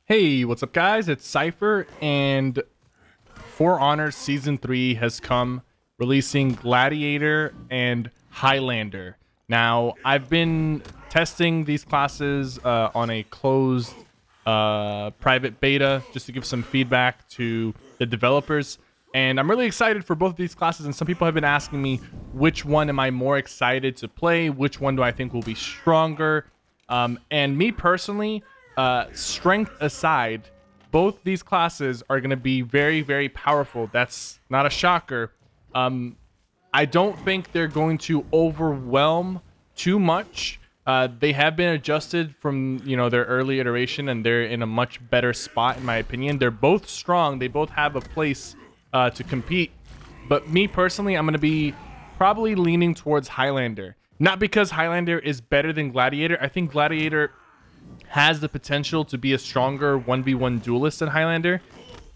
Hey, what's up guys? It's Cypher, and For Honor Season 3 has come, releasing Gladiator and Highlander. Now, I've been testing these classes on a closed private beta just to give some feedback to the developers. And I'm really excited for both of these classes, and some people have been asking me which one am I more excited to play, which one do I think will be stronger. And me personally, strength aside, both these classes are going to be very, very powerful. That's not a shocker. I don't think they're going to overwhelm too much. They have been adjusted from, their early iteration, and they're in a much better spot, in my opinion. They're both strong. They both have a place to compete. But me personally, I'm going to be probably leaning towards Highlander. Not because Highlander is better than Gladiator. I think Gladiator has the potential to be a stronger 1v1 duelist than Highlander,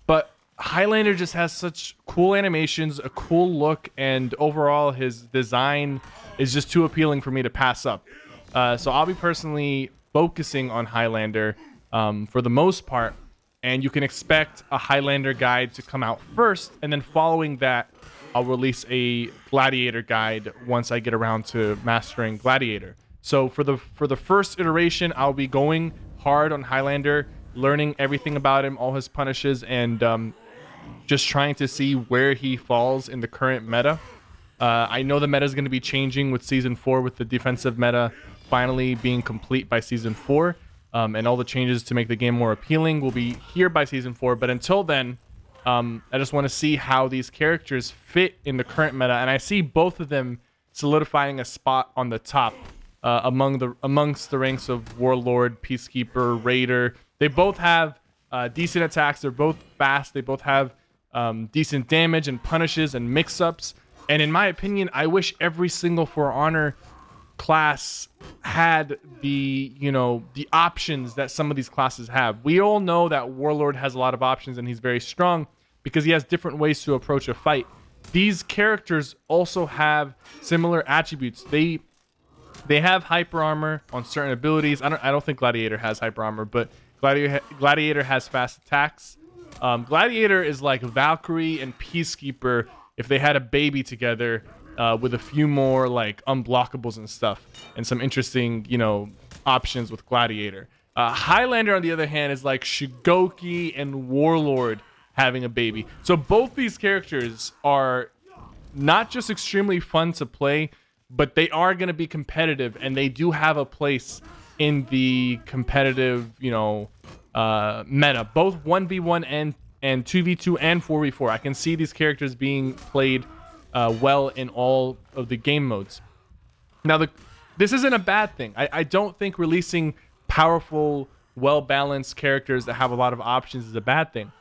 but Highlander just has such cool animations, a cool look, and overall his design is just too appealing for me to pass up. So I'll be personally focusing on Highlander for the most part, and you can expect a Highlander guide to come out first, and then following that I'll release a Gladiator guide once I get around to mastering Gladiator. So for the first iteration, I'll be going hard on Highlander, learning everything about him, all his punishes, and just trying to see where he falls in the current meta. I know the meta is going to be changing with Season 4, with the defensive meta finally being complete by Season 4, and all the changes to make the game more appealing will be here by Season 4. But until then, I just want to see how these characters fit in the current meta, and I see both of them solidifying a spot on the top. Amongst the ranks of Warlord, Peacekeeper, Raider. They both have decent attacks. They're both fast. They both have decent damage and punishes and mix-ups. And in my opinion, I wish every single For Honor class had the options that some of these classes have. We all know that Warlord has a lot of options and he's very strong because he has different ways to approach a fight. These characters also have similar attributes. They have hyper armor on certain abilities. I don't think Gladiator has hyper armor, but Gladiator has fast attacks. Gladiator is like Valkyrie and Peacekeeper if they had a baby together, with a few more like unblockables and stuff, and some interesting options with Gladiator. Highlander, on the other hand, is like Shigoki and Warlord having a baby. So both these characters are not just extremely fun to play, but they are going to be competitive, and they do have a place in the competitive, meta. Both 1v1 and 2v2 and 4v4. I can see these characters being played well in all of the game modes. Now, this isn't a bad thing. I don't think releasing powerful, well-balanced characters that have a lot of options is a bad thing.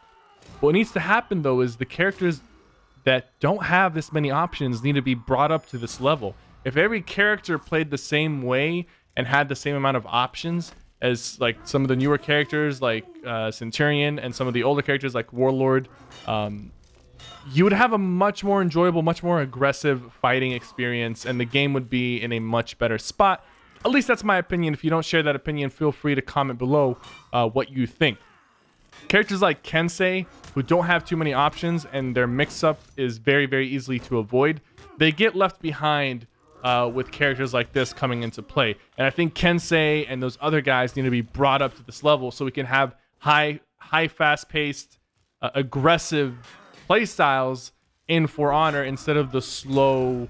What needs to happen, though, is the characters that don't have this many options need to be brought up to this level. If every character played the same way and had the same amount of options as like some of the newer characters like Centurion and some of the older characters like Warlord, you would have a much more enjoyable, much more aggressive fighting experience, and the game would be in a much better spot. At least that's my opinion. If you don't share that opinion, feel free to comment below what you think. Characters like Kensei, who don't have too many options and their mix-up is very, very easily to avoid, they get left behind with characters like this coming into play. And I think Kensei and those other guys need to be brought up to this level so we can have high fast-paced, aggressive play styles in For Honor instead of the slow,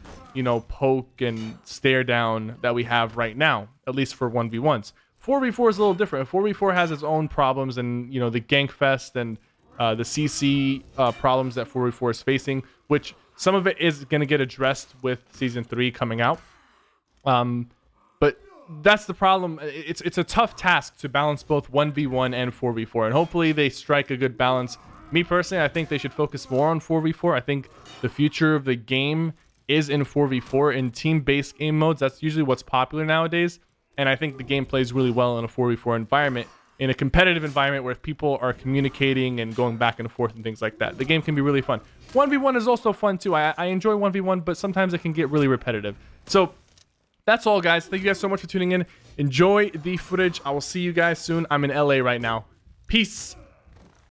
poke and stare down that we have right now, at least for 1v1s. 4v4 is a little different. 4v4 has its own problems, and the gank fest and the CC problems that 4v4 is facing, which some of it is going to get addressed with Season 3 coming out. But that's the problem. It's a tough task to balance both 1v1 and 4v4, and hopefully they strike a good balance. Me personally, I think they should focus more on 4v4. I think the future of the game is in 4v4. In team-based game modes, that's usually what's popular nowadays, and I think the game plays really well in a 4v4 environment. In a competitive environment where people are communicating and going back and forth and things like that, the game can be really fun. 1v1 is also fun too. I enjoy 1v1, but sometimes it can get really repetitive. So that's all, guys. Thank you guys so much for tuning in. Enjoy the footage. I will see you guys soon. I'm in LA right now. Peace.